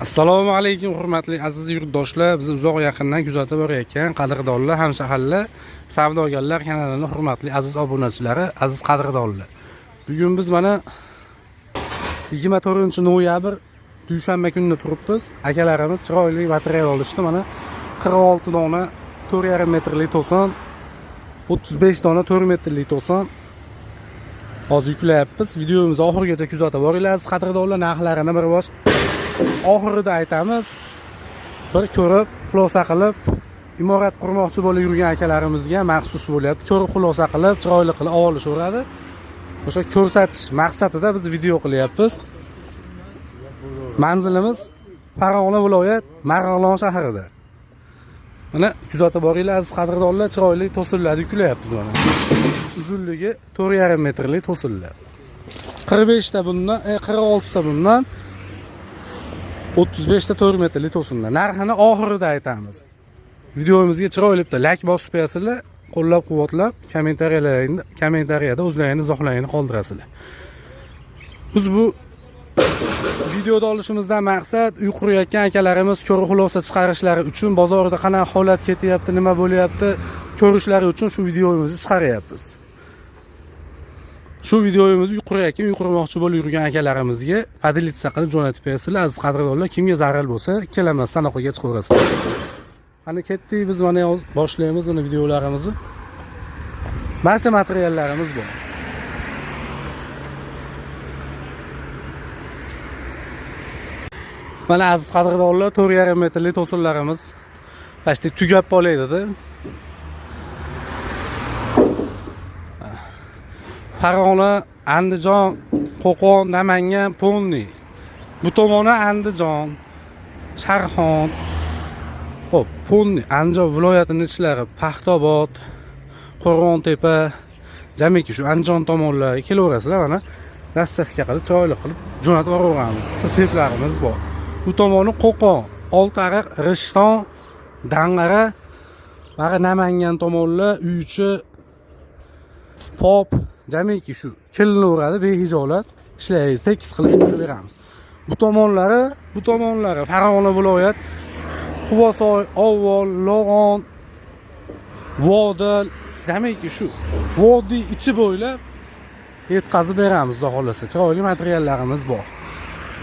Assalomu alaykum hurmatli aziz yurtdoshlar, bizni uzoq yaqindan kuzatib borayotgan qadrdonlar, hamshaharlar, savdogarlar kanalining hurmatli aziz obunachilari, aziz qadrdonlar. Bugun biz mana 24-noyabr dushanba kunida turibmiz. Akalarimiz chiroyli material olishdi. Mana 46 dona 4,5 metrlik to'sin, 35 dona 4 metrlik to'sin hozir yuklayapmiz. Videomizni oxirigacha kuzatib boringlar aziz qadrdonlar. Narxlarini bir bosh oxirida aytamiz. Bir ko'rib, xulosa qilib, imorat qurmoqchi bo'lib yurgan akalarimizga maxsus bo'lyapti. Ko'rib, xulosa qilib, chiroyli qilib olishaveradi. O'sha ko'rsatish maqsadida biz video qilyapmiz. Manzilimiz Farg'ona viloyat Marg'ilon shahrida. Mana kuzatib boringlar aziz qadrdonlar, chiroyli to'sinlarni yuklayapmiz mana. Uzunligi 4,5 metrlik to'sinlar. 45 ta bundan, 46 ta bundan 35 ta 4 metrlik to'sinlar. Narxini oxirida aytamiz. Videomizga chiroyli bitta like bosib qo'yasizlar, qo'llab-quvvatlab, kommentariyada o'zlaringizni izohlarini qoldirasizlar. Biz bu videoda olishimizdan maqsad uy qurayotgan akalarimiz ko'rib xulosa chiqarishlari uchun, bozorda qanaqa holat ketyapti, nima bo'lyapti, ko'rishlari uchun shu videomizni chiqaryapmiz. Shu videomizni uy qurayotgan, uy qurmoqchi bo'lib yurgan akalarimizga padilitsa qilib jo'natib bersizlar aziz qadrdonlar. Kimga zarar bo'lsa, ikkilanmasdan aloqaga chiqaverasizlar. Qani ketdik, biz mana boshlaymiz uni videolarimizni. Barcha materiallarimiz bor. Mana aziz qadrdonlar, 4,5 metrlik to'sinlarimiz pastda tugab qolaydi-da. Farg'ona, Andijon, Qo'qon, Namangan, Ponni. Bu tomoni Andijon, Sharxon. Xo'p, Ponni, Andijon viloyatining ichlari, Paxtaobod, Qo'rg'ontepa, jamiki shu Andijon tomonlariga kelaverasizlar. Mana dastavka qilib, chiroyli qilib jo'natib yuboramiz. Reseptlarimiz bor. Bu tomoni Qo'qon, Oltiariq, Rishton, Dang'ara, mana Namangan tomonlar, Uychi, Pop, jamiki shu kelinaveradi, behijolat ishlaringizni tekis qilib yuborib beramiz. Bu tomonlari Farg'ona viloyat Quvasoy, Ovol, Lo'g'on, Vodil, jamiki shu vodiy ichi bo'ylab yetkazib beramiz, xudo xolasa. Chiroyli materiallarimiz bor.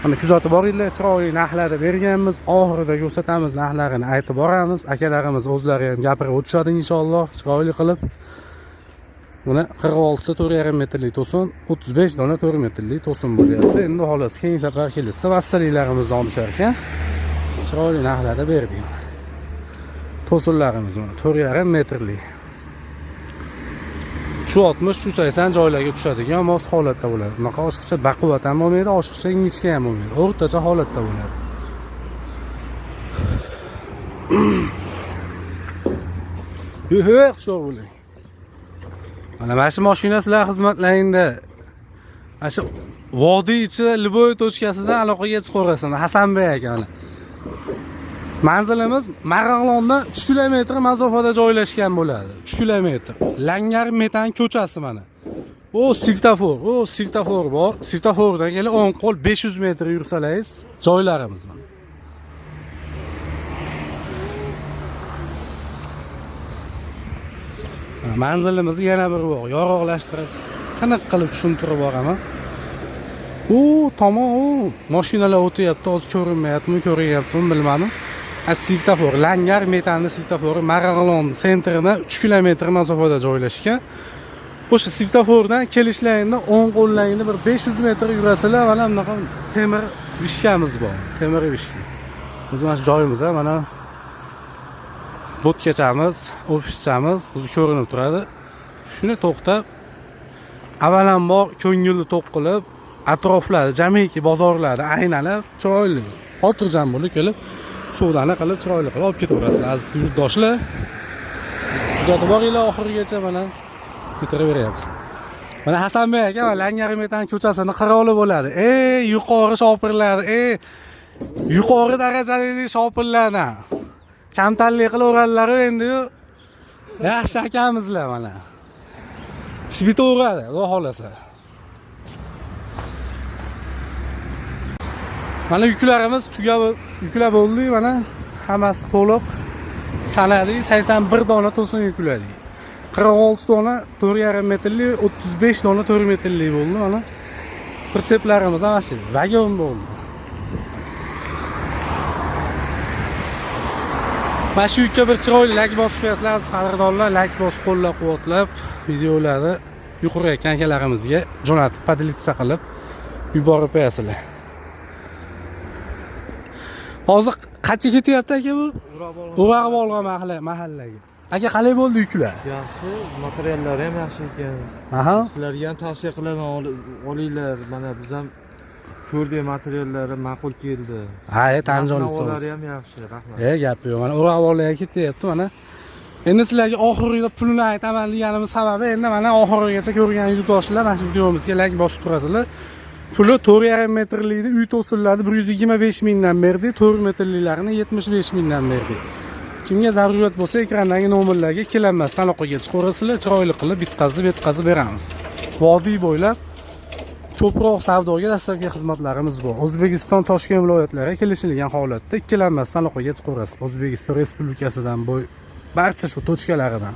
Mana kuzatib boringlar, chiroyli narxlarda berganmiz. Oxirida ko'rsatamiz, narxlarini aytib boramiz. Akalarimiz o'zlari ham gapirib o'tishadi inshaalloh, chiroyli qilib. Buni 46 ta 4,5 metrlik to'sin, 35 dona 4 metrlik to'sin bo'lyapti. Endi xolos keyingi safar kelishsa vassaliylarimizni olishar ekan. Chiroyli narxlarda berdik. To'sinlarimiz mana 4,5 metrlik. Shu 60, shu 80 joylarga tushadigan mos holatda bo'ladi. Bunaqa oshiqcha baquvvat ham bo'lmaydi, oshiqcha ingichka ham bo'lmaydi. O'rtacha holatda bo'ladi. Yo'q, sho'x bo'ling. Mana shu mashina sizlar xizmatlaringda. Mana shu vodiy ichida Liboy tochkasidan aloqaga chiqaverasizlar. Hasanbek aka mana. Manzilimiz Marg'ilondan 3 kilometr masofada joylashgan bo'ladi. 3 kilometr. Langar metan ko'chasi mana. Svetofor bor. Svetofordan kelib 10 qo'l 500 metr yursalaringiz joylarimiz mana. Manzilimizni yana bir bor yorug'lashtirib, qaniq qilib tushuntirib boraman. Tomon mashinalar o'tyapti, hozir ko'rinmayaptimi, ko'rinyaptimi bilmadim. Svetofor, Langar metanli svetofor Marg'ilon sentridan 3 kilometr masofada joylashgan. O'sha svetofordan kelishlaringda 10 qo'llaringda bir 500 metr yurasizlar, mana bunaqa temir vishkamiz bor. Temir vishka. O'zi mana shu joyimiz mana bo'tkachamiz, ofischamiz o'zi ko'rinib turadi. Shuni to'xtab, avvalambor ko'ngilni to'q qilib, atroflarda, jamiki bozorlarda aylanib, chiroyli, xotirjam bo'lib kelib, savdoni qilib, chiroyli qilib olib ketaverasizlar aziz yurtdoshlar. Kuzatib boringlar oxirigacha mana bitirib beryapmiz. Mana Hasanbek aka Langar metan ko'chasini qiroli bo'ladi. Yuqori shopirlar, yuqori darajali shopirlardan kamtarlik qilaverganlar endi yaxshi akamizlar mana. Ish bitaveradi, xudo xolasa. Mana yuklarimiz yuklab bo'ldi. Mana hammasi to'liq sanadik. 81 dona to'sin yukladik. 46 dona 4,5 metrli, 35 dona 4 metrli bo'ldi. Mana pritseplarimiz ham shu vagon bo'ldi. Mana shu yukka bir chiroyli like bosib qo'yasizlar, qadrdonlar, like bosib qo'llab-quvvatlab videolarni yuqori kankalarimizga jo'natib, podelitsiya qilib yuborib qo'yasizlar. Hozir qancha ketyapti aka bu? Urag'ib olgan mahallaga. Aka qalay bo'ldi yuklar? Yaxshi, materiallari ham yaxshi ekan. Aha. Sizlarga ham tavsiya qilaman, olinglar. Mana biz ham ko'rdik, materiallari ma'qul keldi. Ha, tan joyli Ular ham yaxshi, rahmat. Gap yo'q. Mana urag'ib olgan ketyapti mana. Endi sizlarga oxirida pulini aytaman deganimiz sababi endi mana oxirigacha ko'rgan yurtdoshlar mana shu videomizga like bosib turasizlar. Puli 4,5 metrlikda uy to'sinlarni 125 mingdan berdik, 4 metrliklarini 75 mingdan berdik. Kimga zarurat bo'lsa ekrandagi nomerlarga kelanmasdan aloqaga chiqaverasizlar, chiroyli qilib bitkazib beramiz. Vodiy bo'ylab ko'proq savdoga dastlabki xizmatlarimiz bor. O'zbekiston, Toshkent viloyatlariga kelishilgan holatda ikkilanmasdan aloqaga chiqaverasizlar. O'zbekiston Respublikasidan barcha shu tochkalaridan.